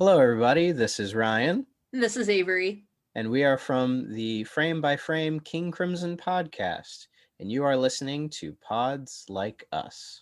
Hello, everybody. This is Ryan, This is Avery. and we are from the Frame by Frame King Crimson podcast, and you are listening to Pods Like Us.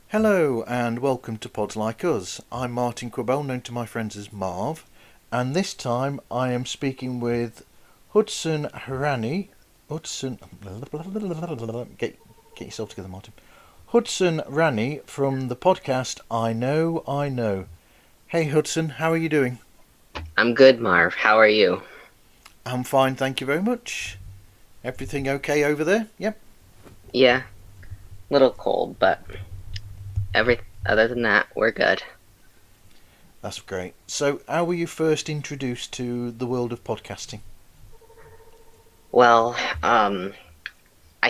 Hello and welcome to Pods Like Us. I'm Martin Quibell, known to my friends as Marv, and this time I am speaking with Hudson Ranney. Get yourself together, Martin. Hudson Ranney from the podcast I Know. Hey Hudson, how are you doing? I'm good, Marv. How are you? I'm fine, thank you very much. Everything okay over there? Yep. Yeah, little cold, but other than that, we're good. That's great. So, how were you first introduced to the world of podcasting? Well, I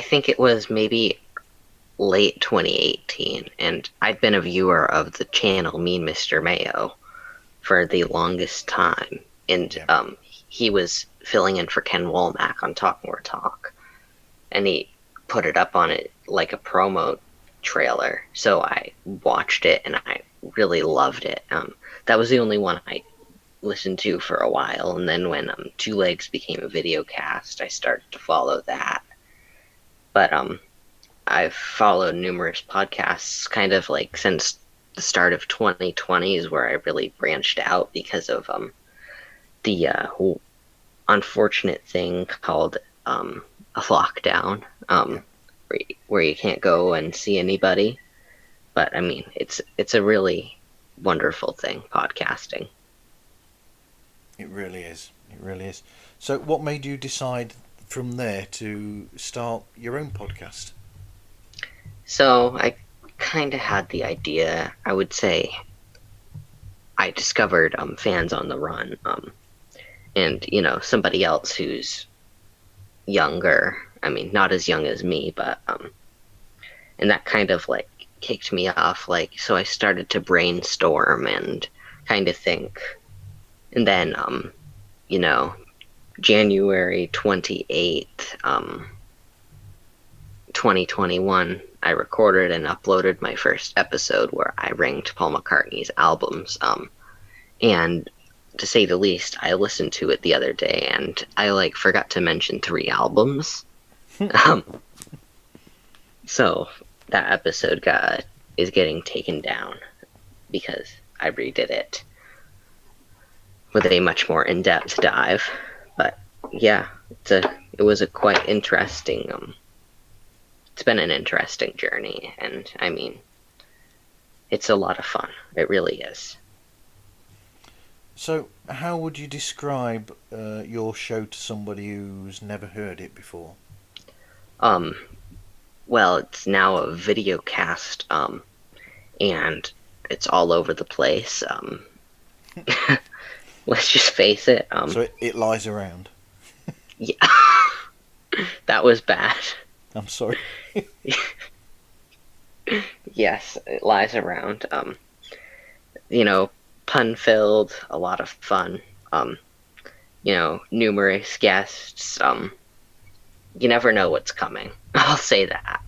think it was maybe late 2018, and I'd been a viewer of the channel Mean Mr. Mayo for the longest time, and he was filling in for Ken Womack on Talk More Talk, and he put it up on it like a promo trailer, so I watched it and I really loved it. That was the only one I listened to for a while, and then when Two Legs became a video cast, I started to follow that. But I've followed numerous podcasts kind of like since the start of 2020s, where I really branched out because of the unfortunate thing called a lockdown. Where you can't go and see anybody. But I mean, it's a really wonderful thing, podcasting. It really is. It really is. So what made you decide from there to start your own podcast? So I kind of had the idea. I would say I discovered Fans on the Run, and somebody else who's younger. I mean, not as young as me, but and that kind of like kicked me off. Like, so I started to brainstorm and kind of think, and then January 28th, 2021, I recorded and uploaded my first episode where I ranked Paul McCartney's albums, and to say the least, I listened to it the other day and I forgot to mention 3 albums. So that episode is getting taken down because I redid it with a much more in-depth dive. But yeah, it was a quite interesting. It's been an interesting journey, and I mean, it's a lot of fun. It really is. So, how would you describe your show to somebody who's never heard it before? Well, it's now a video cast, and it's all over the place. Let's just face it. So it lies around. Yeah, that was bad. I'm sorry. Yes, it lies around. Pun-filled, a lot of fun. Numerous guests. You never know what's coming. I'll say that.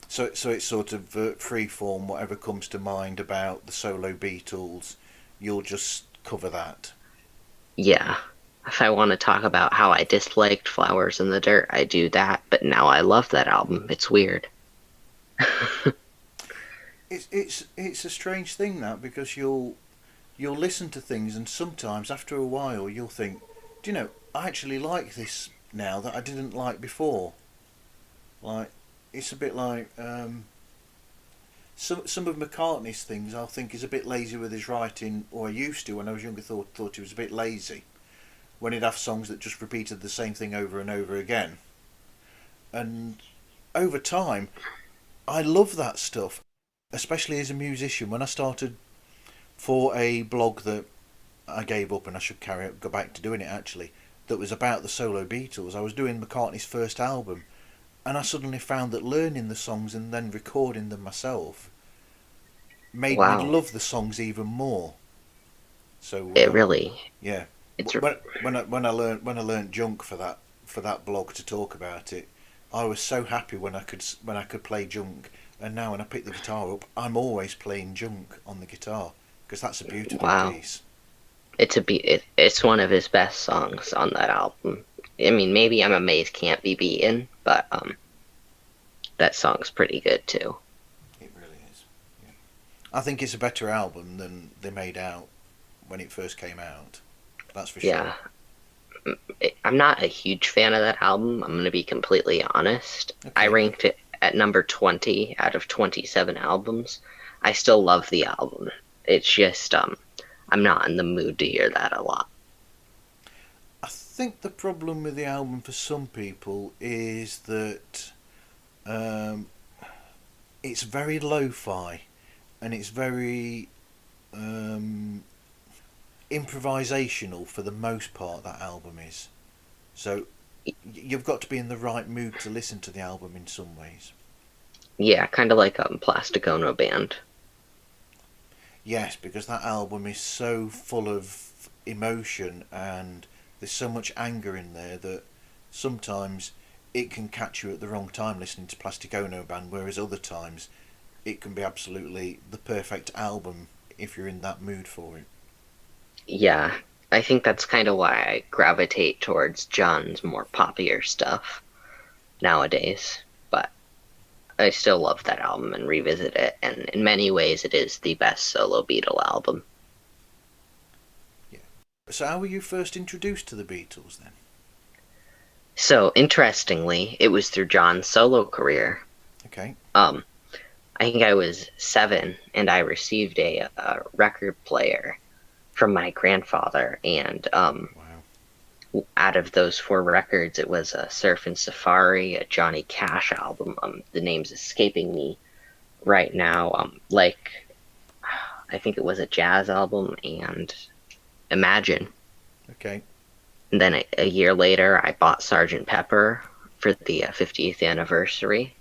So it's sort of free form, whatever comes to mind about the solo Beatles, you'll just cover that. Yeah. if I want to talk about how I disliked Flowers in the Dirt, I do that, but now I love that album. It's weird. It's a strange thing that, because you'll listen to things, and sometimes after a while you'll think, do you know, I actually like this now that I didn't like before. Like, it's a bit like some of McCartney's things I'll think is a bit lazy with his writing, or I used to when I was younger thought he was a bit lazy when he'd have songs that just repeated the same thing over and over again. And over time, I love that stuff, especially as a musician. When I started for a blog that I gave up, and I should go back to doing it actually, that was about the solo Beatles. I was doing McCartney's first album, and I suddenly found that learning the songs and then recording them myself made me Wow. love the songs even more. So It really, yeah, it's when I learned Junk for that blog to talk about it, I was so happy when I could play Junk, and now when I pick the guitar up, I'm always playing Junk on the guitar because that's a beautiful wow. piece. It's one of his best songs on that album. I mean, maybe I'm Amazed Can't Be Beaten, but that song's pretty good too. It really is. Yeah. I think it's a better album than they made out when it first came out. That's for Yeah, sure. I'm not a huge fan of that album. I'm gonna be completely honest. I Okay. ranked it at number 20 out of 27 albums. I still love the album. It's just I'm not in the mood to hear that a lot. I think the problem with the album for some people is that um, it's very lo-fi, and it's very um, improvisational for the most part. That album is, so you've got to be in the right mood to listen to the album in some ways. Yeah, kind of like Plastic Ono Band. Yes, because that album is so full of emotion, and there's so much anger in there that sometimes it can catch you at the wrong time listening to Plastic Ono Band, whereas other times it can be absolutely the perfect album if you're in that mood for it. Yeah, I think that's kind of why I gravitate towards John's more poppier stuff nowadays. But I still love that album and revisit it, and in many ways, it is the best solo Beatle album. Yeah. So how were you first introduced to the Beatles then? So, interestingly, it was through John's solo career. Okay. Um, I think I was 7, and I received a record player from my grandfather, and Wow. out of those 4 records, it was a Surf and Safari, a Johnny Cash album. The name's escaping me right now. Like I think it was a jazz album and Imagine. Okay. And then a year later, I bought Sergeant Pepper for the 50th anniversary.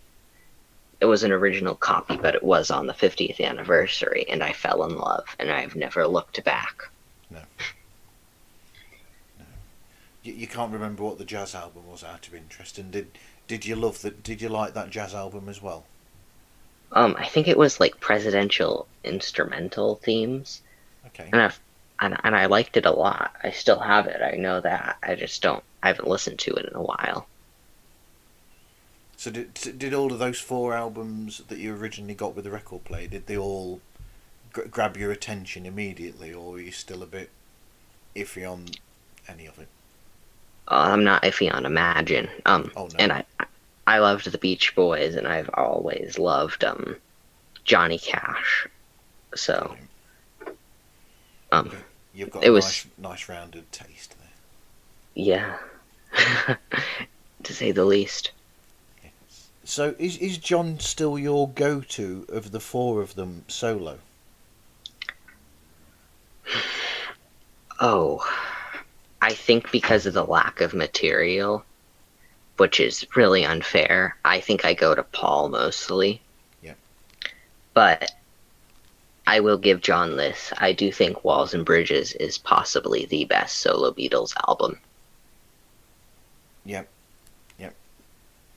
It was an original copy, but it was on the 50th anniversary, and I fell in love, and I've never looked back. No. No. You can't remember what the jazz album was out of interest, and did you love that? Did you like that jazz album as well? I think it was like presidential instrumental themes, Okay. and I liked it a lot. I still have it. I know that. I just don't. I haven't listened to it in a while. So did all of those 4 albums that you originally got with the record player, did they all grab your attention immediately, or were you still a bit iffy on any of it? I'm not iffy on Imagine. Oh no. And I loved the Beach Boys, and I've always loved Johnny Cash. So Brilliant. um, You've got it a was nice rounded taste there. yeah, to say the least. Yes. So is John still your go-to of the 4 of them solo? Oh, I think because of the lack of material, which is really unfair, I think I go to Paul mostly. Yeah. But I will give John this. I do think Walls and Bridges is possibly the best solo Beatles album. Yep. Yep.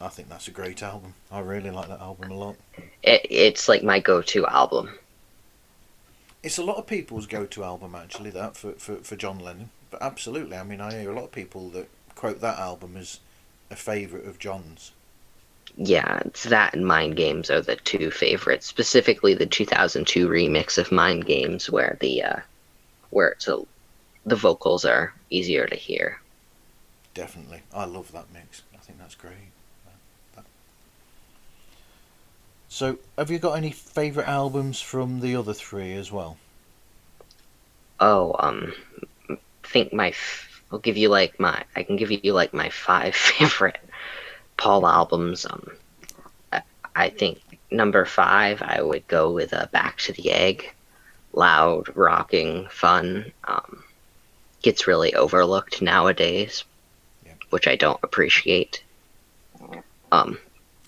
I think that's a great album. I really like that album a lot. It's like my go-to album. It's a lot of people's go-to album actually. That for John Lennon. But absolutely, I mean, I hear a lot of people that quote that album as a favourite of John's. Yeah, it's that and Mind Games are the two favorites. Specifically, the 2002 remix of Mind Games, where the vocals are easier to hear. Definitely, I love that mix. I think that's great. So, have you got any favourite albums from the other three as well? Oh, think I'll give you like I can give you like my five favorite Paul albums. I think number five, I would go with Back to the Egg. Loud, rocking, fun. Gets really overlooked nowadays, Yeah. which I don't appreciate. Um,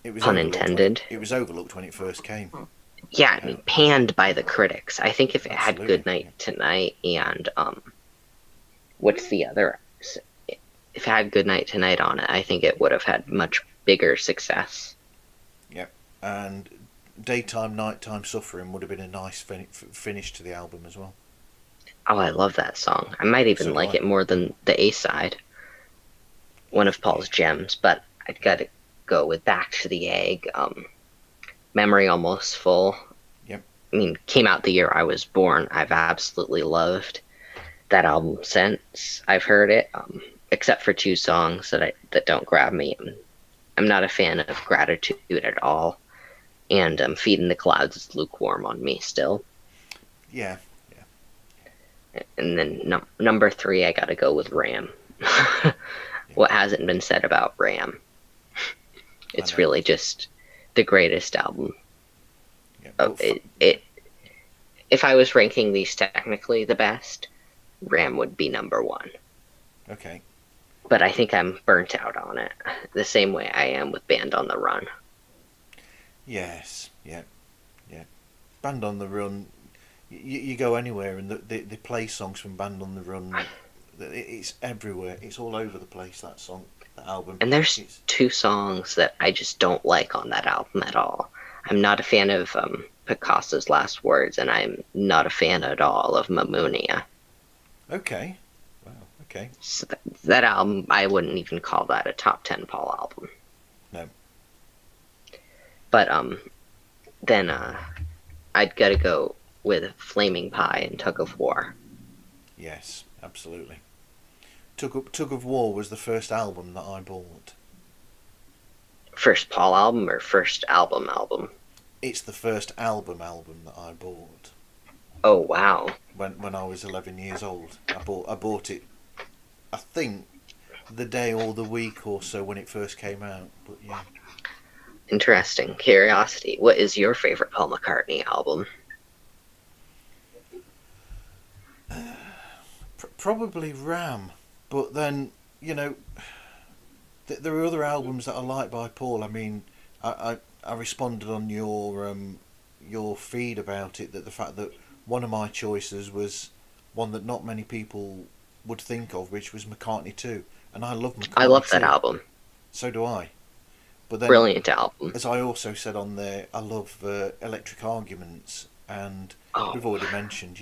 It was Pun overlooked when intended. it was overlooked when it first came. Yeah, I mean, panned by the critics. I think if it had Absolutely. Good Night Tonight and what's the other? If it had Good Night Tonight on it, I think it would have had much bigger success. Yeah, and Daytime, Nighttime Suffering would have been a nice finish to the album as well. Oh, I love that song. I might So even do like I. it more than the A side, one of Yeah. Paul's gems. But I'd got to go with Back to the Egg. Memory Almost Full. Yep. I mean, came out the year I was born. I've absolutely loved that album since I've heard it, except for two songs that don't grab me. I'm not a fan of Gratitude at all, and Feeding the Clouds is lukewarm on me still. Yeah. And then number three, I gotta go with Ram. Yeah. What hasn't been said about Ram? It's really just the greatest album. Yeah. If I was ranking these technically the best, Ram would be number one. Okay. But I think I'm burnt out on it, the same way I am with Band on the Run. Yes. Yeah. Band on the Run. You go anywhere and they play songs from Band on the Run. It's everywhere. It's all over the place. That song, that album. And there's two songs that I just don't like on that album at all. I'm not a fan of Picasso's Last Words, and I'm not a fan at all of Mamounia. Okay. Wow. Okay. So that album, I wouldn't even call that a top 10 Paul album. No. But then I'd gotta go with Flaming Pie and Tug of War. Yes. Absolutely. Tug of War was the first album that I bought. First Paul album or first album? It's the first album that I bought. Oh wow! When I was 11 years old, I bought it. I think the day or the week or so when it first came out. But yeah. Interesting. Curiosity. What is your favorite Paul McCartney album? Probably Ram, but then there are other albums that I like by Paul. I mean, I responded on your feed about it, that the fact that one of my choices was one that not many people would think of, which was McCartney 2, and I love McCartney I love 2. that album. So do I. But then, brilliant album. as I also said on there, I love Electric Arguments, and we've already mentioned,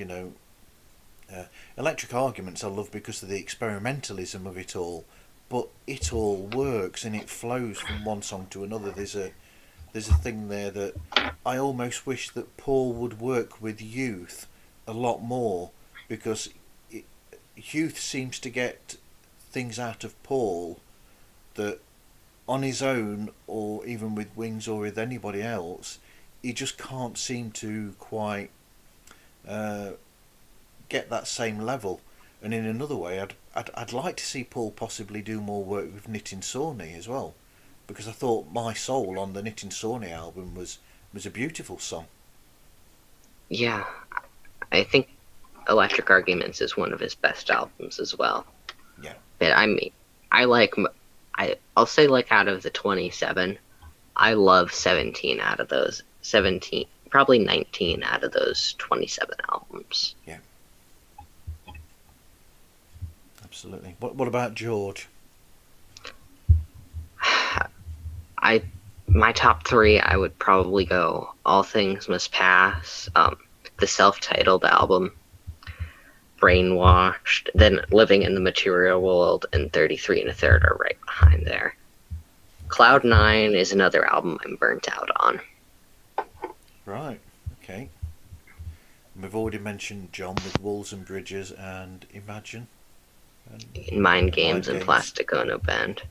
Electric Arguments I love because of the experimentalism of it all, but it all works and it flows from one song to another. There's a thing there that I almost wish that Paul would work with Youth a lot more, because Youth seems to get things out of Paul that on his own, or even with Wings or with anybody else, he just can't seem to quite get that same level. And in another way, I'd like to see Paul possibly do more work with Nitin Sawhney as well, because I thought My Soul on the Nitin Sawhney album was a beautiful song. Yeah, I think Electric Arguments is one of his best albums as well. Yeah. But I mean, I'll say, like, out of the 27, I love 17 out of those 17, probably 19 out of those 27 albums. Yeah. Absolutely. What about George? My top three, I would probably go All Things Must Pass, the self-titled album, Brainwashed, then Living in the Material World, and 33 and a Third are right behind there. Okay. Cloud 9 is another album I'm burnt out on. Right. Okay. We've already mentioned John with Walls and Bridges and Imagine Mind and Games Mind and Games. Plastic Ono Band.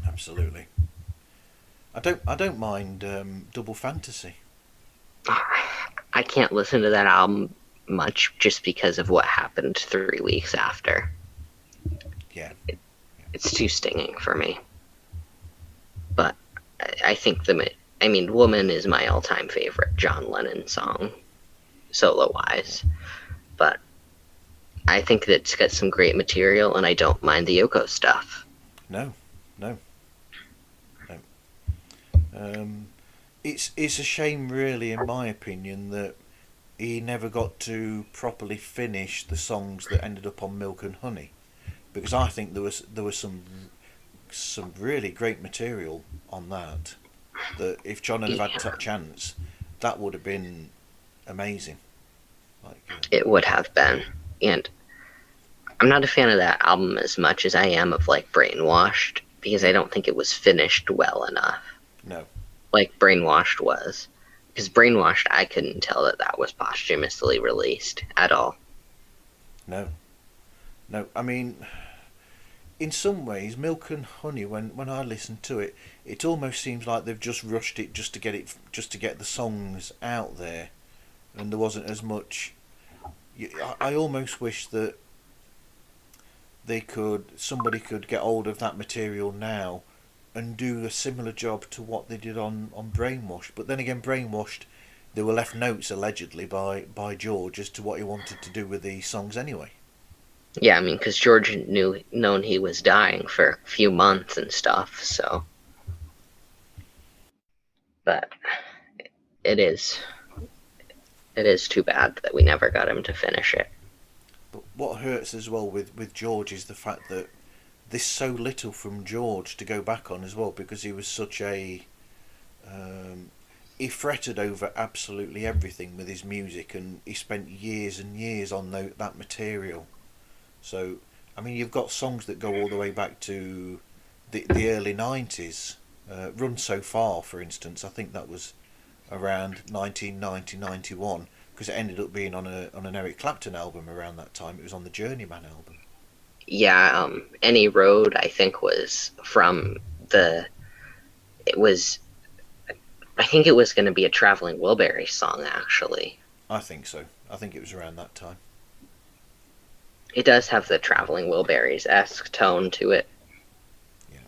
Absolutely. I don't mind Double Fantasy. I can't listen to that album much just because of what happened 3 weeks after. Yeah. It's too stinging for me. But I think Woman is my all-time favorite John Lennon song, solo-wise. But I think that it's got some great material, and I don't mind the Yoko stuff. No. No. No. It's a shame, really, in my opinion, that he never got to properly finish the songs that ended up on Milk and Honey, because I think there was some really great material on that. That if John had Yeah, had a chance, that would have been amazing. Like, it would have been. And I'm not a fan of that album as much as I am of, like, Brainwashed, because I yeah, don't think it was finished well enough, no, like Brainwashed was. Because Brainwashed, I couldn't tell that that was posthumously released at all. no, no. I mean, in some ways, Milk and Honey, when I listen to it, it almost seems like they've just rushed it just to get the songs out there, and there wasn't as much. I almost wish that somebody could get hold of that material now and do a similar job to what they did on Brainwashed. But then again, Brainwashed, there were left notes allegedly by George as to what he wanted to do with the songs anyway. Yeah, I mean, because George known he was dying for a few months and stuff, so. But it is too bad that we never got him to finish it. But what hurts as well with George is the fact that there's so little from George to go back on as well, because he was such a he fretted over absolutely everything with his music, and he spent years and years on that material. So, I mean, you've got songs that go all the way back to the early 90s. Run So Far, for instance, I think that was around 1990-91, because it ended up being on an Eric Clapton album around that time. It was on the Journeyman album. Yeah, Any Road, I think, was from the. It was. I think it was going to be a Traveling Wilburys song, actually. I think so. I think it was around that time. It does have the Traveling Wilburys-esque tone to it. Yeah,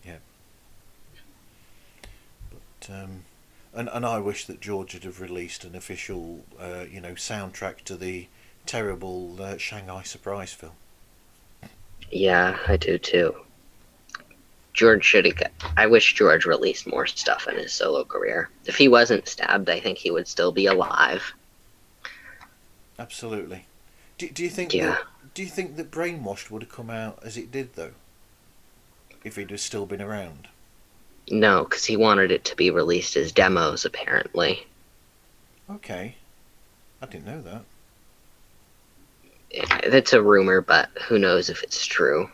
yeah. But and I wish that George would have released an official, soundtrack to the terrible Shanghai Surprise film. Yeah, I do too. George should have. I wish George released more stuff in his solo career. If he wasn't stabbed, I think he would still be alive. Absolutely. Do you think Yeah. that Brainwashed would have come out as it did though, if he'd have still been around? No, because he wanted it to be released as demos, apparently. Okay, I didn't know that. That's a rumor, but who knows if it's true.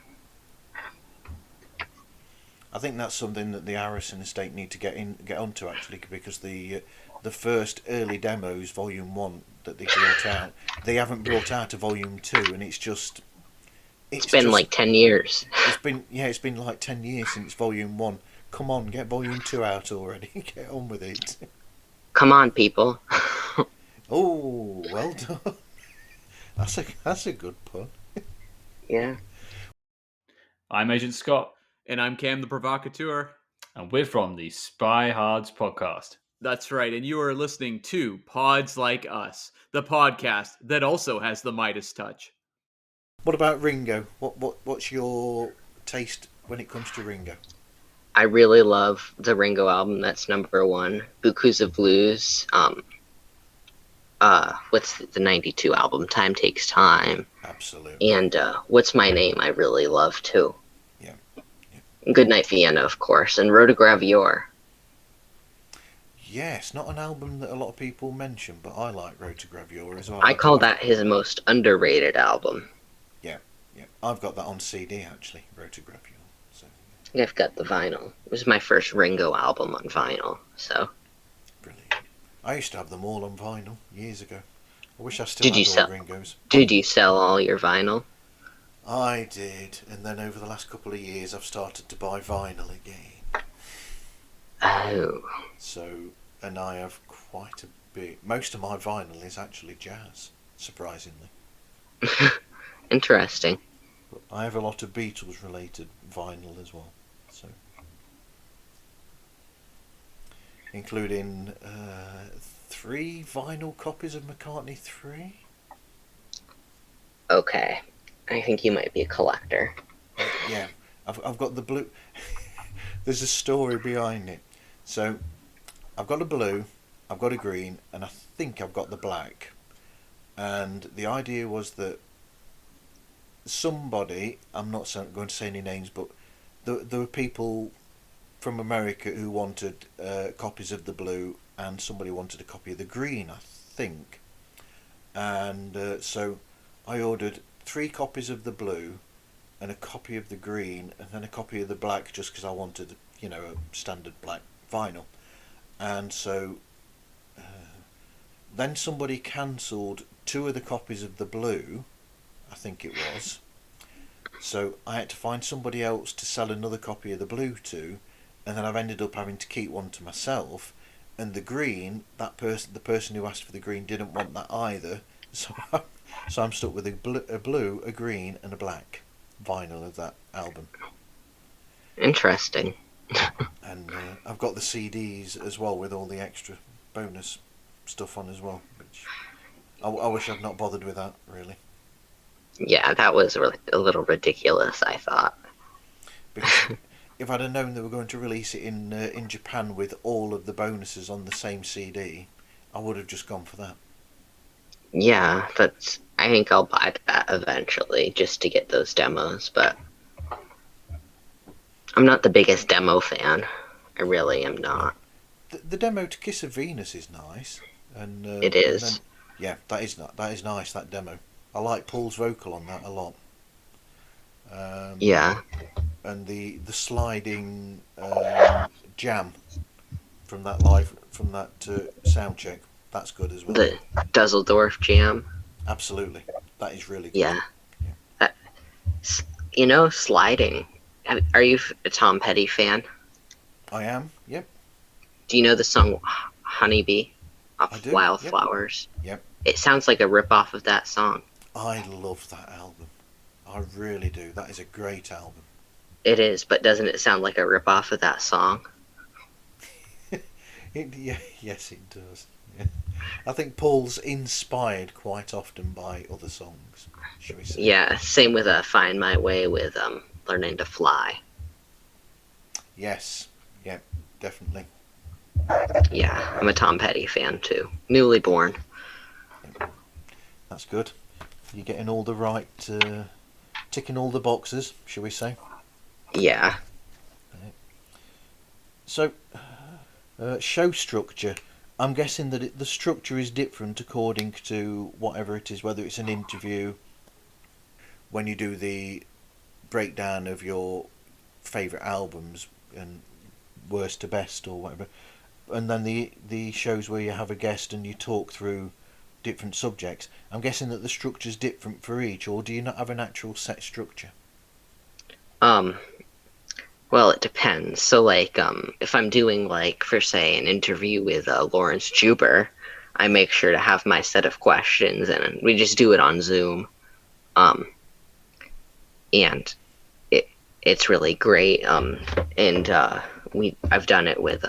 I think that's something that the Harrison estate need to get onto actually, because the first early demos, Volume 1, that they brought out, they haven't brought out a Volume 2, and it's Been like 10 years. it's been like 10 years since Volume 1. Come on, get Volume 2 out already. Get on with it. Come on, people. Oh, well done. That's a good pun. Yeah. I'm Agent Scott. And I'm Cam the Provocateur. And we're from the Spy Hards podcast. That's right, and you are listening to Pods Like Us, the podcast that also has the Midas touch. What about Ringo? What's your taste when it comes to Ringo? I really love the Ringo album. That's number one. Bukus of Blues. What's the 92 album? Time Takes Time. Absolutely. And What's My Name? I really love too. Yeah. Goodnight Vienna, of course, and Rhoda Gravure. Yes, not an album that a lot of people mention, but I like Road to Gravure as well. I call that his most underrated album. Yeah, yeah. I've got that on CD actually, Road to Gravure. So I've got the vinyl. It was my first Ringo album on vinyl, so. brilliant. I used to have them all on vinyl years ago. I wish I still Did you had all sell? Ringo's. Did you sell all your vinyl? I did, and then over the last couple of years, I've started to buy vinyl again. Oh. So, and I have quite a bit. Most of my vinyl is actually jazz, surprisingly. Interesting. But I have a lot of Beatles related vinyl as well. So, including 3 vinyl copies of McCartney 3. Okay. I think you might be a collector. Yeah, I've got the blue. There's a story behind it. So, I've got a blue, I've got a green, and I think I've got the black. And the idea was that somebody, I'm not going to say any names, but there were people from America who wanted copies of the blue, and somebody wanted a copy of the green, I think. And so I ordered 3 copies of the blue and a copy of the green and then a copy of the black, just because I wanted, a standard black vinyl. And so then somebody cancelled 2 of the copies of the blue, I think it was. So I had to find somebody else to sell another copy of the blue to, and then I've ended up having to keep one to myself. And the green, the person who asked for the green didn't want that either. So I'm stuck with a blue, a green, and a black vinyl of that album. Interesting. And I've got the CDs as well with all the extra bonus stuff on as well, which I wish I'd not bothered with that, really. Yeah, that was a little ridiculous, I thought. Because if I'd have known they were going to release it in Japan with all of the bonuses on the same CD, I would have just gone for that. Yeah, I think I'll buy that eventually, just to get those demos, but I'm not the biggest demo fan. I really am not. The demo to Kiss of Venus is nice, and It is. Yeah, that is nice. That demo. I like Paul's vocal on that a lot. Yeah. And the sliding jam from that sound check, that's good as well. The Dusseldorf Jam. Absolutely, that is really good. Yeah. Sliding. Are you a Tom Petty fan? I am. Yep. Do you know the song Honeybee I off do, Wildflowers? Yep. It sounds like a rip-off of that song. I love that album. I really do. That is a great album. It is, but doesn't it sound like a rip-off of that song? Yes, it does. Yeah. I think Paul's inspired quite often by other songs, shall we say. Yeah, same with Find My Way with Learning to Fly. Yes, yeah, definitely. Yeah, I'm a Tom Petty fan too. Newly born. That's good. You're getting all the right, ticking all the boxes, shall we say. Yeah. So, show structure. I'm guessing that the structure is different according to whatever it is, whether it's an interview, when you do the breakdown of your favourite albums and worst to best or whatever, and then the shows where you have a guest and you talk through different subjects. I'm guessing that the structure's different for each, or do you not have an actual set structure? Well, it depends. So, if I'm doing, for, say, an interview with Lawrence Juber, I make sure to have my set of questions, and we just do it on Zoom. And it's really great. I've done it with,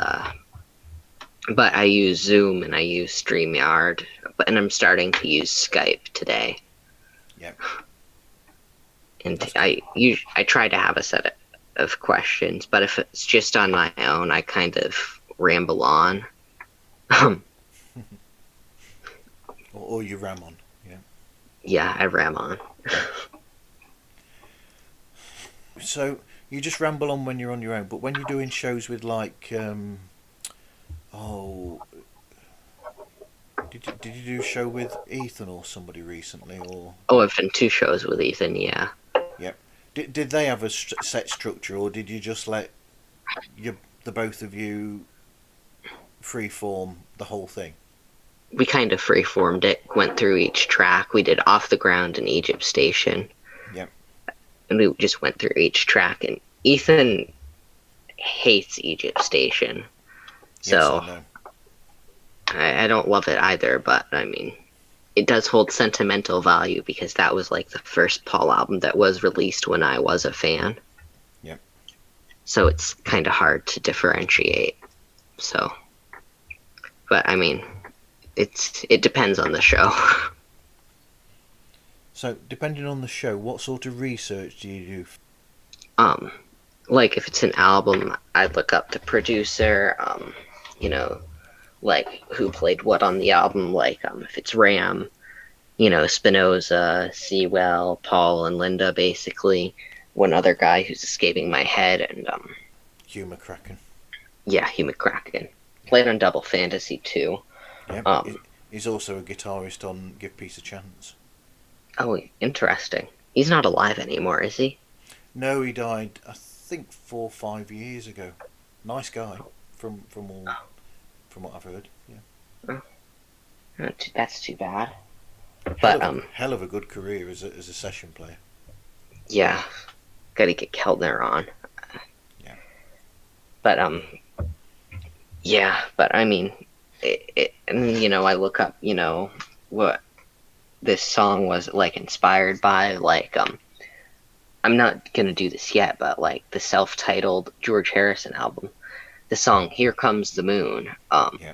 but I use Zoom and I use StreamYard, and I'm starting to use Skype today. Yep. And I try to have a set of questions, but if it's just on my own, I kind of ramble on. Or you ram on, yeah. Yeah, I ram on. So you just ramble on when you're on your own, but when you're doing shows with Oh, did you do a show with Ethan or somebody recently? Or Oh, I've done 2 shows with Ethan, yeah. yep. Did they have a set structure, or did you just let the both of you freeform the whole thing? We kind of freeformed it, went through each track. We did Off the Ground and Egypt Station. Yep. And we just went through each track. And Ethan hates Egypt Station. So Yes, I know. I don't love it either, but I mean, it does hold sentimental value because that was like the first Paul album that was released when I was a fan. Yep. So it's kind of hard to differentiate. So, but I mean, it depends on the show. So, depending on the show, what sort of research do you do? Like if it's an album, I'd look up the producer, you know, like who played what on the album. Like if it's Ram, Spinoza, Sewell, Paul, and Linda, basically. One other guy who's escaping my head, and Hugh McCracken. yeah, Hugh McCracken. Played on Double Fantasy too. Yep. He's also a guitarist on Give Peace a Chance. Oh, interesting. He's not alive anymore, is he? No, he died, I think, 4 or 5 years ago. Nice guy, from what I've heard. Yeah. That's too bad. But Hell of a good career as a session player. yeah, gotta get Keltner on. Yeah. But yeah, but I mean, and I look up, what this song was like inspired by. Like I'm not gonna do this yet, but like the self-titled George Harrison album, the song "Here Comes the Moon." Yeah.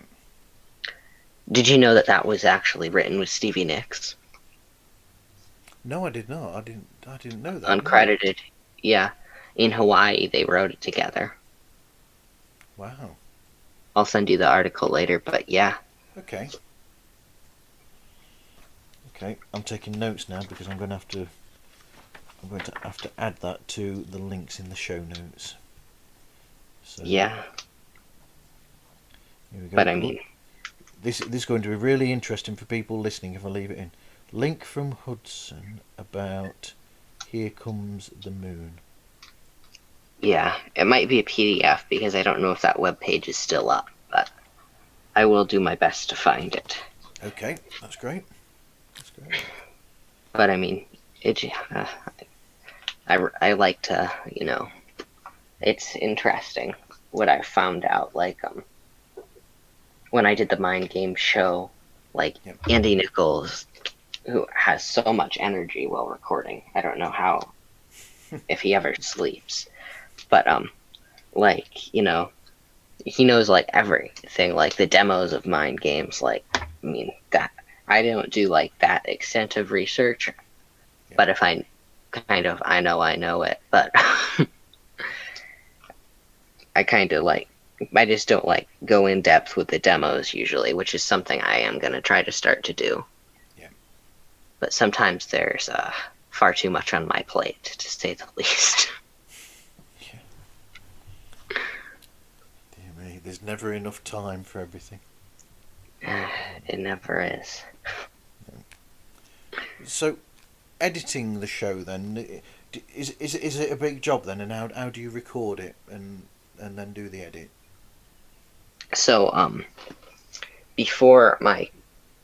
Did you know that was actually written with Stevie Nicks? No, I did not. I didn't know that. Uncredited. Yeah. In Hawaii, they wrote it together. Wow. I'll send you the article later, but yeah. Okay. Okay, I'm taking notes now because I'm going to have to add that to the links in the show notes. So, Yeah. Here we go. But I mean, this is going to be really interesting for people listening if I leave it in. Link from Hudson about Here Comes the Moon. yeah, it might be a PDF because I don't know if that webpage is still up, but I will do my best to find it. Okay, that's great. That's great. But I mean, I like to, it's interesting what I found out. Like, when I did the Mind Game show, like Yep. Andy Nichols, who has so much energy while recording. I don't know how, if he ever sleeps, but like he knows like everything, like the demos of Mind Games. Like, I mean, that I don't do like that extent of research, but if I know it, but I kind of like. I just don't like go in depth with the demos usually, which is something I am going to try to start to do. Yeah. But sometimes there's far too much on my plate, to say the least. Yeah. Dear me, there's never enough time for everything. It never is. So, editing the show then, is it a big job then, and how do you record it and then do the edit? So, before my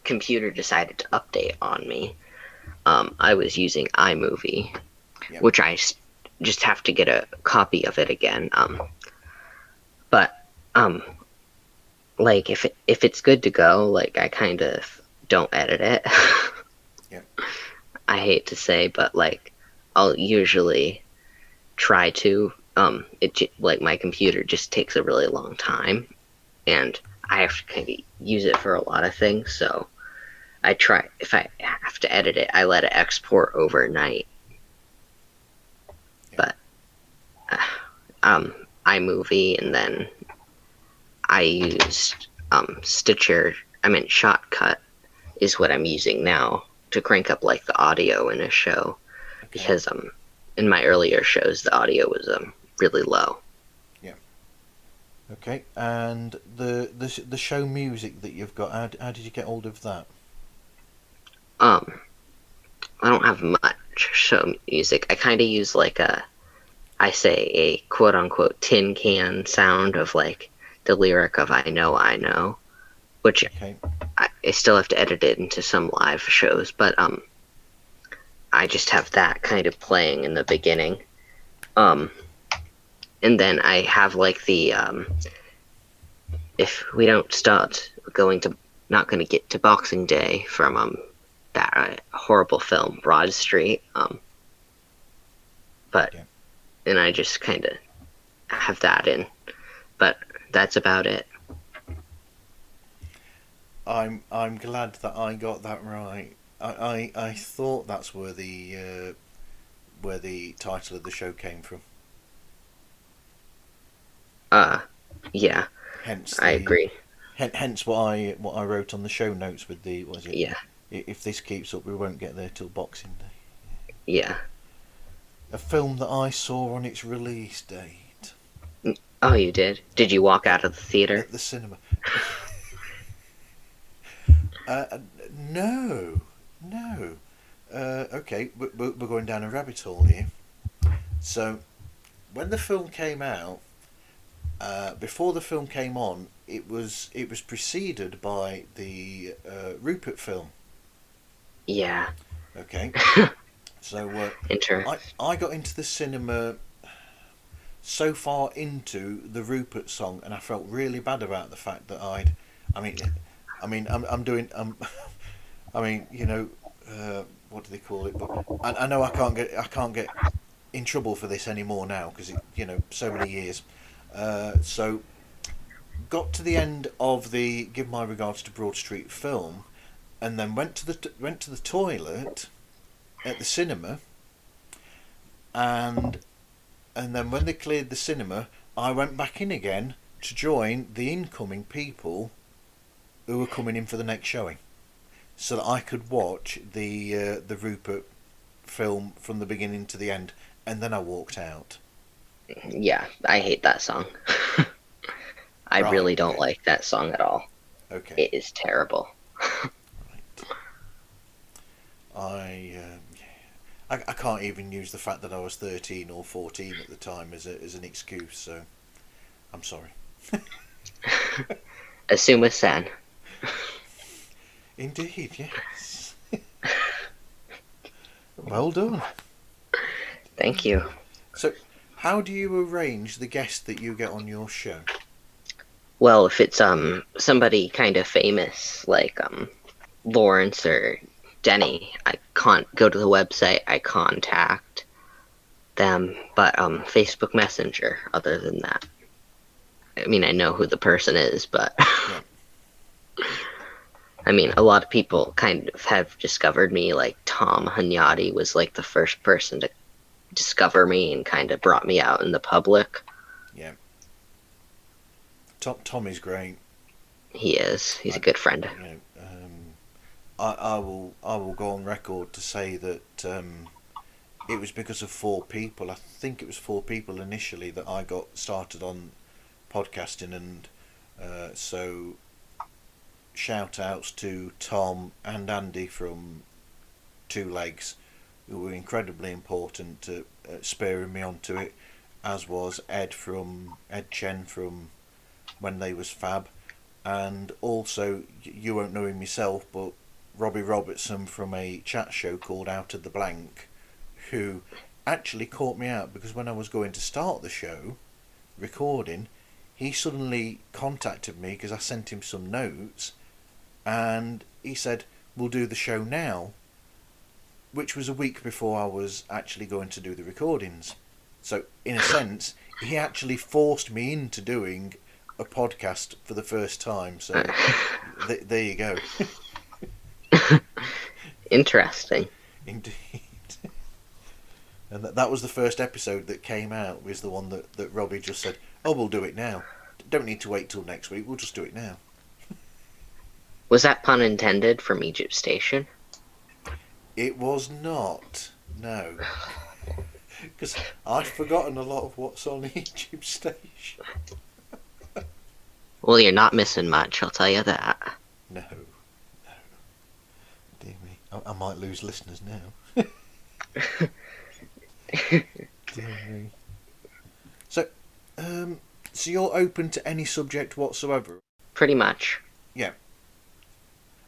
computer decided to update on me, I was using iMovie, Yep. which I just have to get a copy of it again. But like if it's good to go, like I kind of don't edit it. Yep. I hate to say, but like I'll usually try to. Like my computer just takes a really long time, and I have to kind of use it for a lot of things. So I try, if I have to edit it, I let it export overnight. Yeah. But iMovie, and then I used Shotcut is what I'm using now to crank up like the audio in a show, Okay. because in my earlier shows the audio was really low. Yeah. Okay, and the show music that you've got, how did you get hold of that? Um, I don't have much show music. I kind of use like I say a quote unquote tin can sound of like the lyric of I know, which Okay, I still have to edit it into some live shows, but I just have that kind of playing in the beginning. Um, and then I have like the if we don't start going to not going to get to Boxing Day from that horrible film Broad Street. But yeah. and I just kind of have that in, but that's about it. I'm glad that I got that right. I thought that's where the title of the show came from. Uh, yeah, Hence I the agree. hence what I wrote on the show notes with the what was it? Yeah, If this keeps up, we won't get there till Boxing Day. yeah. A film that I saw on its release date Oh, you did? Did you walk out of the theater? at the cinema. uh, no, no. Okay, we're going down a rabbit hole here. So, when the film came out, before the film came on, it was preceded by the Rupert film. Yeah. Okay, so Interest. I got into the cinema so far into the Rupert song, and I felt really bad about the fact that I mean, I'm doing, I mean, what do they call it? But I know I can't get in trouble for this anymore now because so many years. So got to the end of the Give My Regards to Broad Street film, and then went to the toilet at the cinema, and then when they cleared the cinema, I went back in again to join the incoming people who were coming in for the next showing, so that I could watch the Rupert film from the beginning to the end, and then I walked out. Yeah, I hate that song. I Right. really don't Okay. like that song at all. Okay. It is terrible. Right. I can't even use the fact that I was 13 or 14 at the time as an excuse. So I'm sorry. Asuma Sen. Indeed, yes. Well done. Thank you. So, how do you arrange the guests that you get on your show? Well, if it's somebody kind of famous like Lawrence or Denny, I can't go to the website. I contact them, but Facebook Messenger. Other than that, I mean, I know who the person is, but Yeah. I mean, a lot of people kind of have discovered me. Like Tom Hunyadi was like the first person to discover me and kind of brought me out in the public. Yeah. Tom is great. He is. He's a good friend. I will go on record to say that it was because of four people. I think it was four people initially that I got started on podcasting, and so shout outs to Tom and Andy from Two Legs, who were incredibly important to spurring me onto it, as was Ed Chen from When They Was Fab, and also, you won't know him yourself, but Robbie Robertson from a chat show called Out of the Blank, who actually caught me out because when I was going to start the show recording, he suddenly contacted me because I sent him some notes, and he said, "We'll do the show now," which was a week before I was actually going to do the recordings. So, in a sense, he actually forced me into doing a podcast for the first time. So, there you go. Interesting. Indeed. And that was the first episode that came out, was the one that Robbie just said, "Oh, we'll do it now. Don't need to wait till next week, we'll just do it now." Was that pun intended from Egypt Station? It was not, no. Because I'd forgotten a lot of what's on Egypt Station. Well, you're not missing much, I'll tell you that. No. Dear me. I might lose listeners now. Dear me. So, so you're open to any subject whatsoever? Pretty much. Yeah.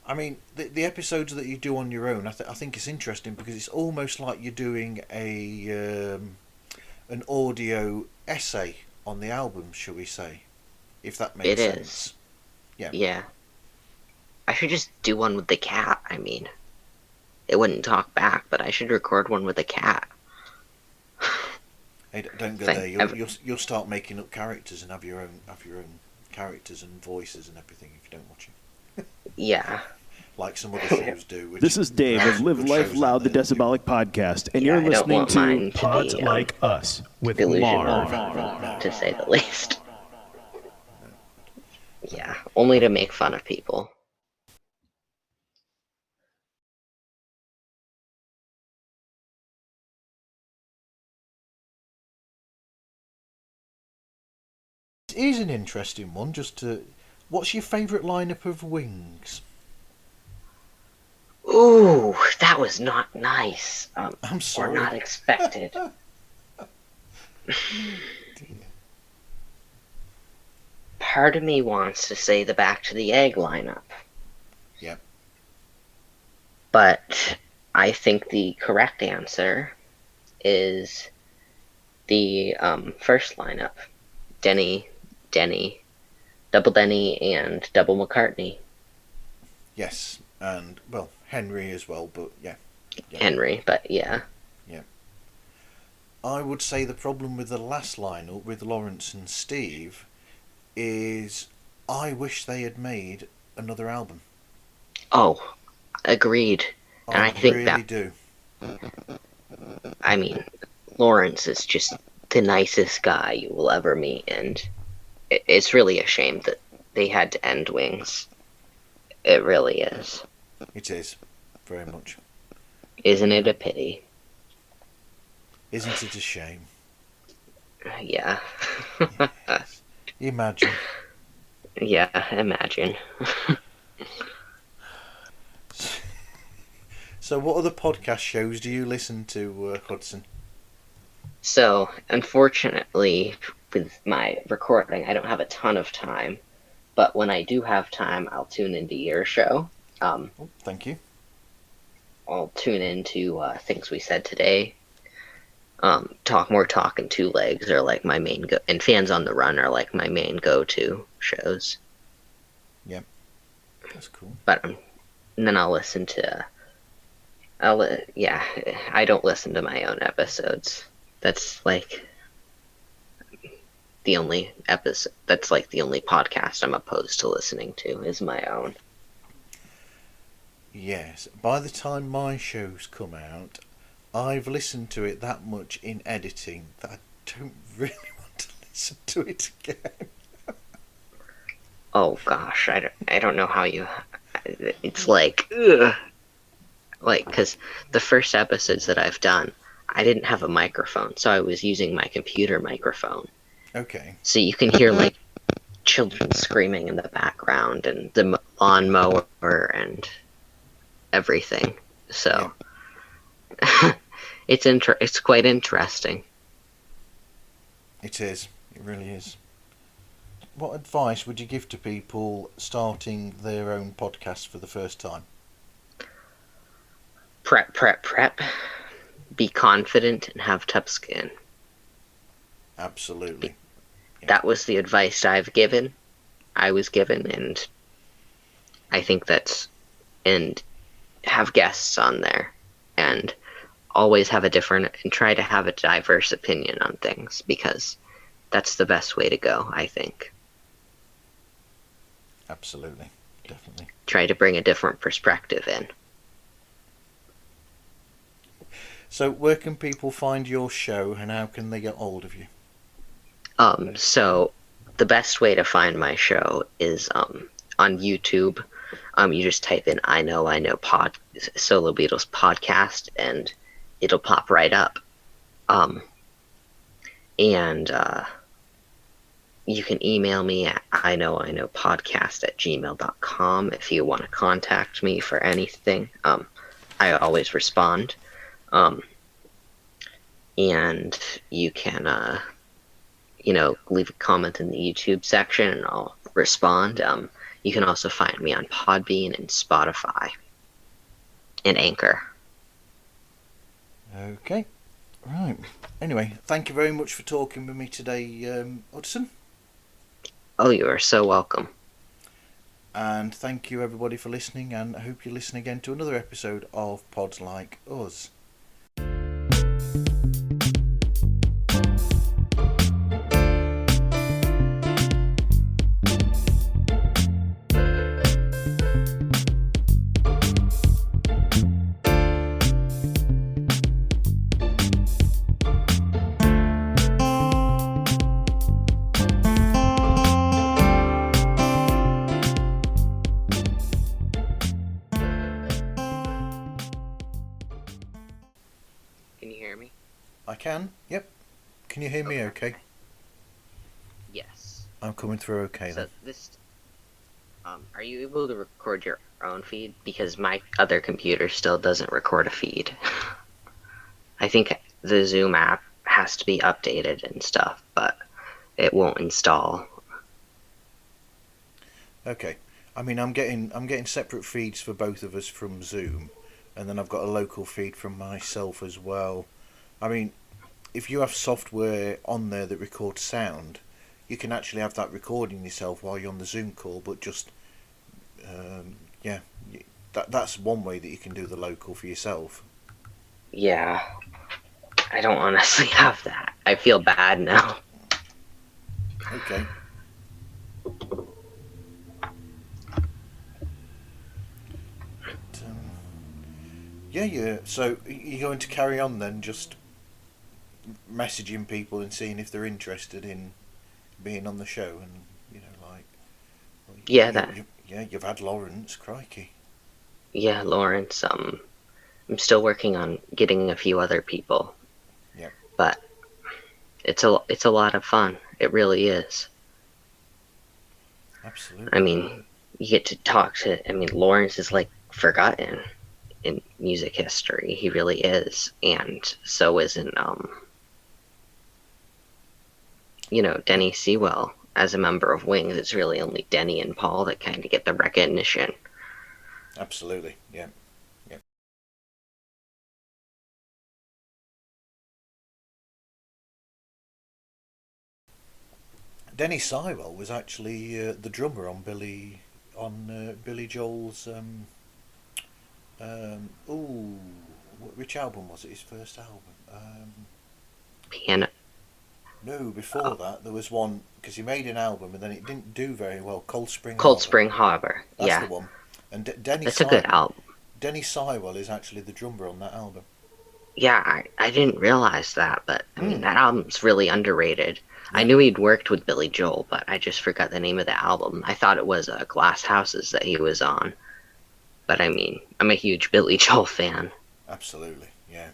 I mean, the episodes that you do on your own, I think it's interesting because it's almost like you're doing an audio essay on the album, shall we say? If that makes It sense. is. Yeah. Yeah. I should just do one with the cat, I mean. It wouldn't talk back, but I should record one with the cat. Hey, don't go Thing. there. You'll start making up characters and have your own characters and voices and everything if you don't watch it. Yeah. Like some other shows do. This is Dave of Live Life Loud, the Decibelic podcast, and Yeah, you're I don't listening want mine to to Pods be, Like Us with delusional, Marv. to say the least. Yeah, only to make fun of people. It is an interesting one. What's your favourite lineup of Wings? Ooh, that was not nice. I'm Or sorry. not expected. Part of me wants to say the Back to the Egg lineup. Yep. But I think the correct answer is the first lineup. Denny, Double Denny, and Double McCartney. Yes, and well, Henry as well, but yeah. Henry, but yeah. I would say the problem with the last lineup with Lawrence and Steve is I wish they had made another album. Oh, agreed. And I think really that, do. I mean, Lawrence is just the nicest guy you will ever meet, and it's really a shame that they had to end Wings. It really is. It is, very much. Isn't it a pity? Isn't it a shame? Yeah. Imagine. Yeah, imagine. So what other podcast shows do you listen to, Hudson? So, unfortunately, with my recording, I don't have a ton of time. But when I do have time, I'll tune into your show. Oh, thank you. I'll tune into Things We Said Today. Talk and Two Legs are like my main and Fans on the Run are like my main go-to shows. Yep. That's cool. But and then I'll listen to. I don't listen to my own episodes. That's like the only episode. That's like the only podcast I'm opposed to listening to is my own. Yes. By the time my shows come out, I've listened to it that much in editing that I don't really want to listen to it again. Oh gosh, I don't know how you. It's like, ugh. Like, because the first episodes that I've done, I didn't have a microphone, so I was using my computer microphone. Okay. So you can hear like children screaming in the background and the lawnmower and everything. So Yeah. it's quite interesting. It is. It really is. What advice would you give to people starting their own podcast for the first time? Prep. Be confident and have tough skin. Absolutely. Yeah. That was the advice I was given, and I think and have guests on there, and always have and try to have a diverse opinion on things, because that's the best way to go, I think. Absolutely. Definitely. Try to bring a different perspective in. So where can people find your show and how can they get hold of you? So the best way to find my show is on YouTube. You just type in I know Solo Beatles podcast and it'll pop right up. And you can email me at iknowpodcast@gmail.com if you want to contact me for anything. I always respond. And you can, leave a comment in the YouTube section and I'll respond. You can also find me on Podbean and Spotify and Anchor. Okay. Right. Anyway, thank you very much for talking with me today, Hudson. Oh, you are so welcome. And thank you everybody for listening, and I hope you listen again to another episode of Pods Like Us. Can you hear me? I can. Yep. Can you hear me okay? Yes. I'm coming through okay So then. this, are you able to record your own feed? Because my other computer still doesn't record a feed. I think the Zoom app has to be updated and stuff, but it won't install. Okay. I mean, I'm getting separate feeds for both of us from Zoom, and then I've got a local feed from myself as well. I mean, if you have software on there that records sound, you can actually have that recording yourself while you're on the Zoom call, but just yeah, that's one way that you can do the local for yourself. Yeah. I don't honestly have that. I feel bad now. Okay. But, yeah. So you're going to carry on then, just messaging people and seeing if they're interested in being on the show, and like. Well, Yeah, you've had Lawrence, crikey. Yeah, Lawrence. I'm still working on getting a few other people. Yeah. But it's a lot of fun. It really is. Absolutely. I mean, you get to talk to. I mean, Lawrence is like forgotten in music history. He really is, and so isn't Denny Sewell as a member of Wings. It's really only Denny and Paul that kind of get the recognition. Absolutely. Yeah. Denny Sywell was actually the drummer on Billy Joel's which album was it? His first album. Piano. No, before that there was one, because he made an album and then it didn't do very well. Cold Spring Harbor. That's Yeah, the one. And Denny that's a good album. Denny Sywell is actually the drummer on that album. Yeah, I didn't realize that, but I mean that album's really underrated. Yeah. I knew he'd worked with Billy Joel, but I just forgot the name of the album. I thought it was Glass Houses that he was on. But I mean, I'm a huge Billy Joel fan. Absolutely, yeah.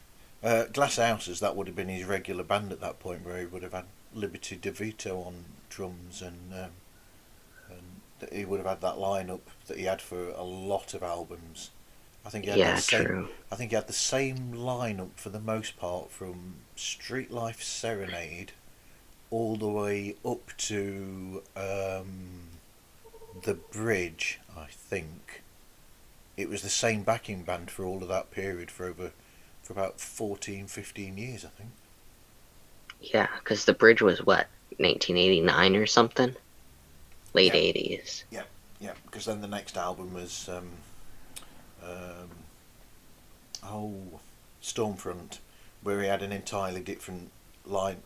Glass Houses, that would have been his regular band at that point, where he would have had Liberty DeVito on drums, and he would have had that lineup that he had for a lot of albums. I think he had True. I think he had the same lineup for the most part, from Street Life Serenade all the way up to The Bridge. I think it was the same backing band for all of that period, for about 14, 15 years, I think. Yeah, because The Bridge was what, 1989 or something? Late 80s. Yeah, because then the next album was Stormfront, where he had an entirely different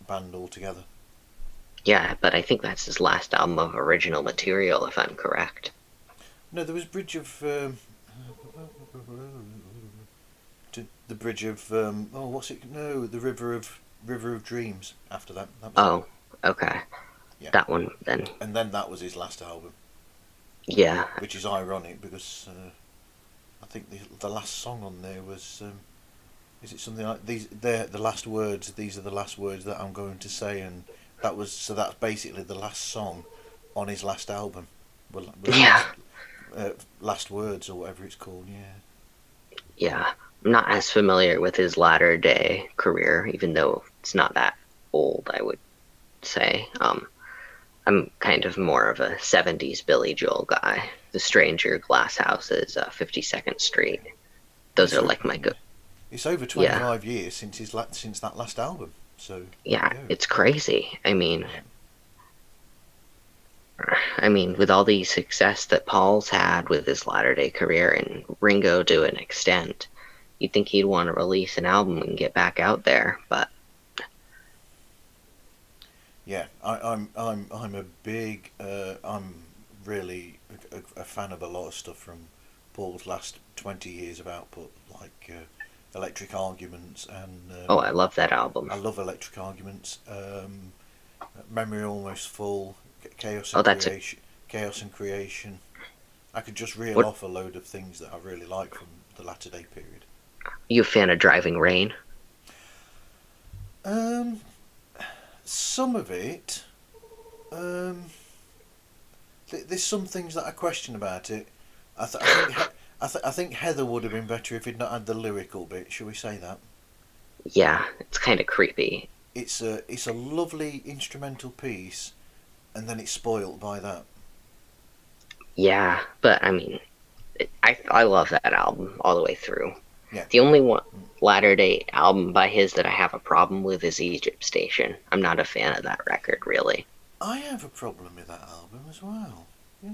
band altogether. Yeah, but I think that's his last album of original material, if I'm correct. No, there was Bridge of the Bridge of what's it? No, the River of Dreams. After that was Okay. Yeah. That one then. And then that was his last album. Yeah. Which is ironic, because I think the last song on there was is it something like these? They're the last words. These are the last words that I'm going to say, and That's basically the last song on his last album. Yeah, Last Words or whatever it's called. yeah. I'm not as familiar with his latter day career, even though it's not that old, I would say. I'm kind of more of a 70s Billy Joel guy. The Stranger, Glass Houses, 52nd Street. Those are like my good. It's over Yeah, 25 years since that last album. So there yeah, you go. it's crazy. I mean, with all the success that Paul's had with his latter day career and Ringo to an extent, you'd think he'd want to release an album and get back out there. But Yeah, I'm a big I'm really a fan of a lot of stuff from Paul's last 20 years of output, like Electric Arguments and oh, I love that album. I love Electric Arguments. Memory Almost Full, Chaos Oh, and that's a Creation, Chaos and Creation. I could just reel what? off a load of things that I really like from the latter day period. You a fan of Driving Rain? Um, some of it. There's some things that I question about it. I think Heather would have been better if he'd not had the lyrical bit. Shall we say that? Yeah, it's kind of creepy. It's a lovely instrumental piece, and then it's spoilt by that. Yeah, but I love that album all the way through. Yeah. The only one latter day album by his that I have a problem with is Egypt Station. I'm not a fan of that record, really. I have a problem with that album as well. Yeah.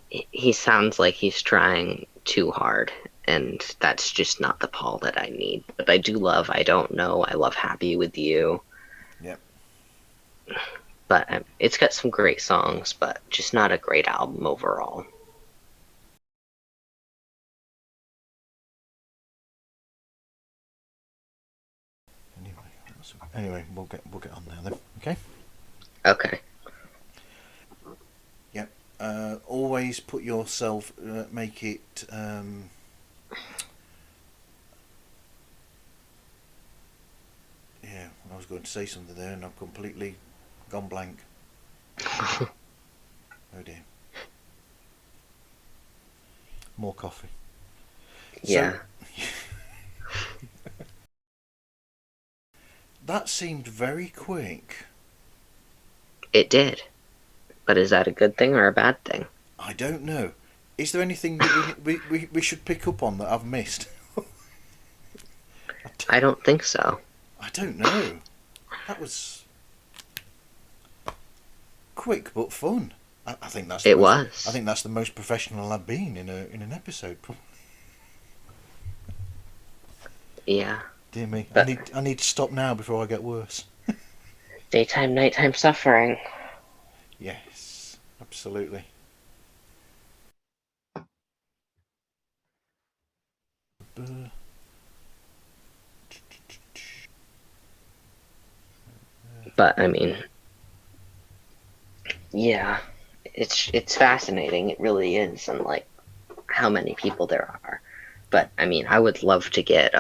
He sounds like he's trying too hard, and that's just not the Paul that I need. But I do love I Don't Know. I love Happy With You. Yep. But it's got some great songs, but just not a great album overall. Anyway, we'll get on there then. Okay. Okay. Yep. Always put yourself. Make it. Yeah, I was going to say something there, and I've completely gone blank. Oh dear. More coffee. Yeah. So, that seemed very quick. It did. But is that a good thing or a bad thing? I don't know. Is there anything that we should pick up on that I've missed? I don't think so. I don't know. That was quick but fun. I think that's It was. I think that's the most professional I've been in an episode. Probably. Yeah. Dear me, But I need to stop now before I get worse. daytime, nighttime suffering. Yes, absolutely. But yeah, it's fascinating. It really is, and like how many people there are. But I would love to get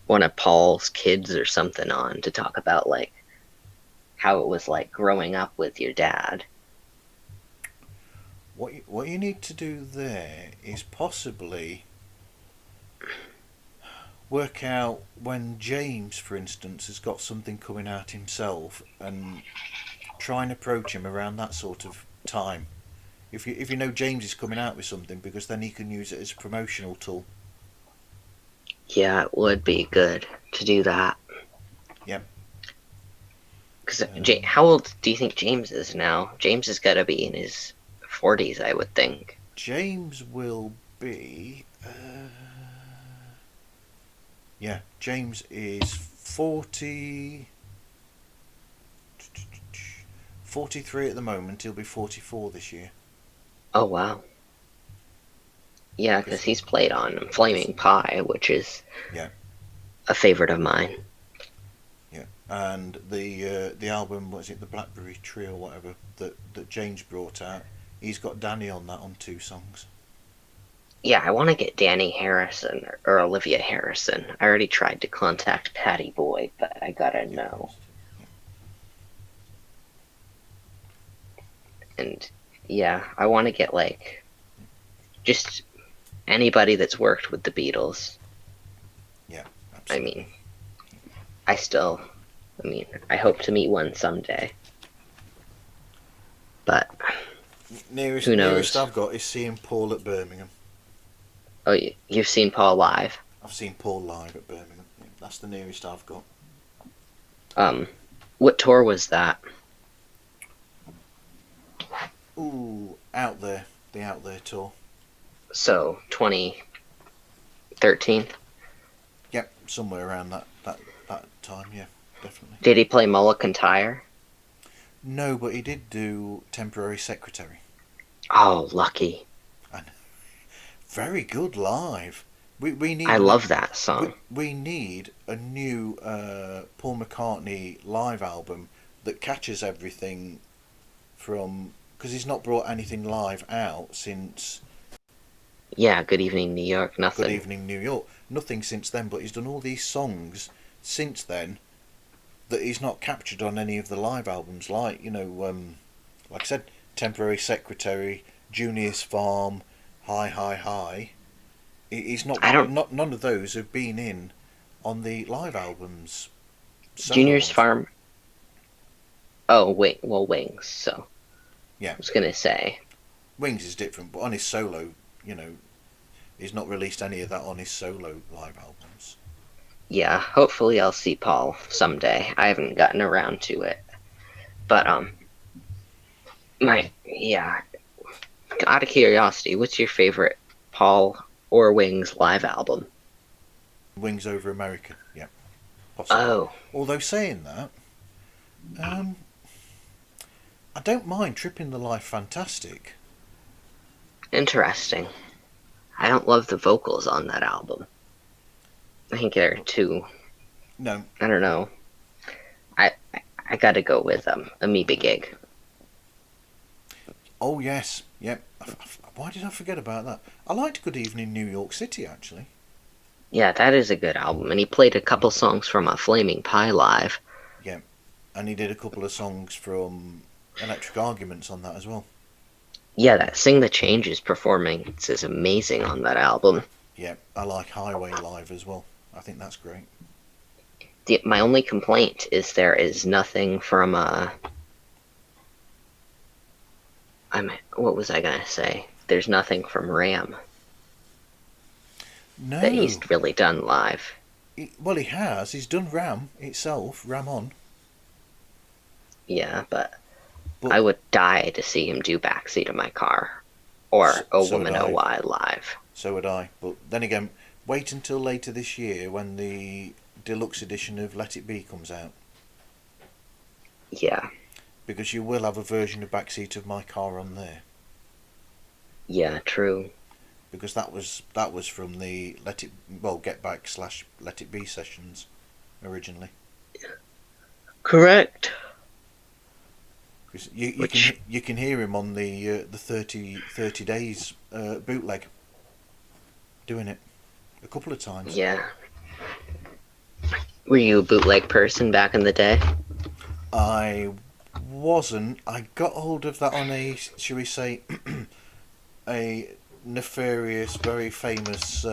one of Paul's kids or something on to talk about like how it was like growing up with your dad. What you need to do there is possibly work out when James, for instance, has got something coming out himself, and try and approach him around that sort of time. If you know James is coming out with something, because then he can use it as a promotional tool. Yeah, it would be good to do that. Yep. Because how old do you think James is now? James has got to be in his 40s, I would think. James will be. Yeah, James is 43 at the moment. He'll be 44 this year. Oh, wow. Yeah, because he's played on Flaming Pie, which is a favorite of mine. Yeah, and the album, was it the Blackberry Tree or whatever that James brought out? He's got Danny on that on 2 songs. Yeah, I want to get Danny Harrison or Olivia Harrison. I already tried to contact Patty Boyd, but I got a no. And yeah, I want to get like just anybody that's worked with the Beatles. Yeah, I absolutely. mean, I hope to meet one someday. But Nearest who nearest knows? I've got is seeing Paul at Birmingham. Oh, you've seen Paul live? I've seen Paul live at Birmingham. Yeah, that's the nearest I've got. What tour was that? Ooh, Out There, the Out There tour. So 2013. Yep, somewhere around that time. Yeah, definitely. Did he play Mullican Tire? No, but he did do Temporary Secretary. Oh, lucky. And very good live. We need I love that song. we need a new Paul McCartney live album that catches everything from, because he's not brought anything live out since Yeah, Good Evening New York, nothing. Good Evening New York. Nothing since then, but he's done all these songs since then that he's not captured on any of the live albums, like, like I said, Temporary Secretary, Junior's Farm, Hi Hi Hi. He's not, I don't. none of those have been in on the live albums. Junior's Ones. Farm. Oh, wait, well, Wings, so. Yeah. I was gonna say. Wings is different, but on his solo, he's not released any of that on his solo live albums. Yeah, hopefully I'll see Paul someday. I haven't gotten around to it. But, yeah. Out of curiosity, what's your favorite Paul or Wings live album? Wings Over America, yeah. Possibly. Oh. Although saying that, I don't mind Tripping the Life Fantastic. Interesting. I don't love the vocals on that album. I think they're too. No. I don't know. I gotta go with Amoeba Gig. Oh yes, yep. Why did I forget about that? I liked Good Evening New York City, actually. Yeah, that is a good album, and he played a couple songs from a Flaming Pie live. Yeah, and he did a couple of songs from Electric Arguments on that as well. Yeah, that Sing the Changes performance is amazing on that album. Yeah, I like Highway live as well. I think that's great. My only complaint is there is nothing from what was I gonna say? There's nothing from Ram No. that he's really done live. Well, he has. He's done Ram itself, Ram On. Yeah, but I would die to see him do Backseat of My Car or So Woman Oh Why live. So would I. But then again, wait until later this year when the deluxe edition of Let It Be comes out. Yeah. Because you will have a version of Backseat of My Car on there. Yeah, true. Because that was from the Get Back / Let It Be sessions originally. Correct. You can hear him on the 30 days bootleg doing it a couple of times. Yeah. Were you a bootleg person back in the day? I wasn't. I got hold of that on a, shall we say, a nefarious, very famous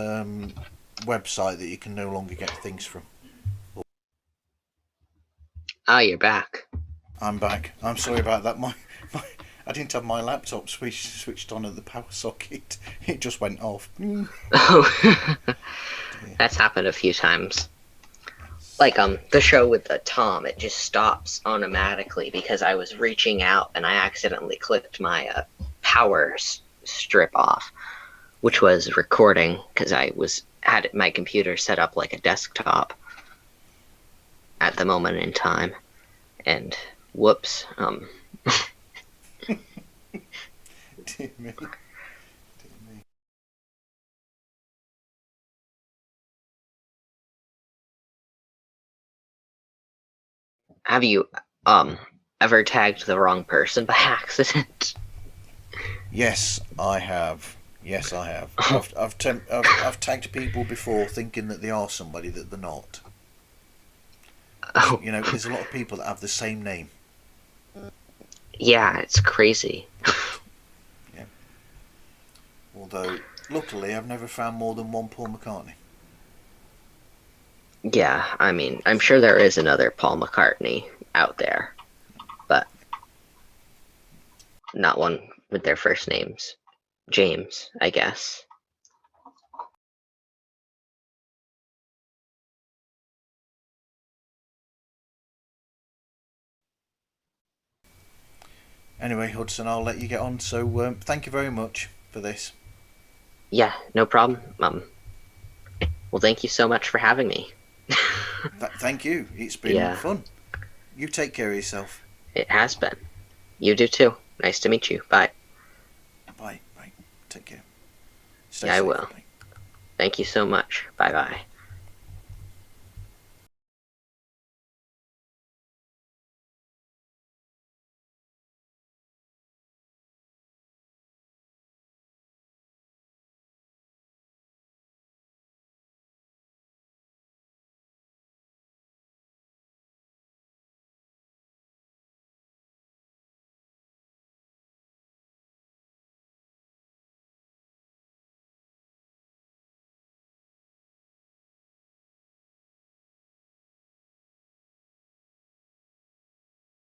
website that you can no longer get things from. Ah, you're back. I'm back. I'm sorry about that. I didn't have my laptop switched on at the power socket. It just went off. Oh, that's happened a few times. Like the show with the Tom, it just stops automatically because I was reaching out and I accidentally clicked my power strip off, which was recording because I had my computer set up like a desktop at the moment in time, and whoops. Dear me. Have you ever tagged the wrong person by accident? Yes, I have. Yes, I have. I've tagged people before thinking that they are somebody that they're not. Oh, You know, there's a lot of people that have the same name. yeah, it's crazy. Yeah. Although, luckily, I've never found more than one Paul McCartney. Yeah, I mean, I'm sure there is another Paul McCartney out there, but not one with their first names. James, I guess. Anyway, Hudson, I'll let you get on. So, thank you very much for this. Yeah, no problem. Well, thank you so much for having me. Thank you. It's been Yeah, fun. You take care of yourself. it has been. You do too. Nice to meet you. Bye. Bye. Bye. Take care. Stay Yeah, I safe. will. Bye. Thank you so much. Bye bye.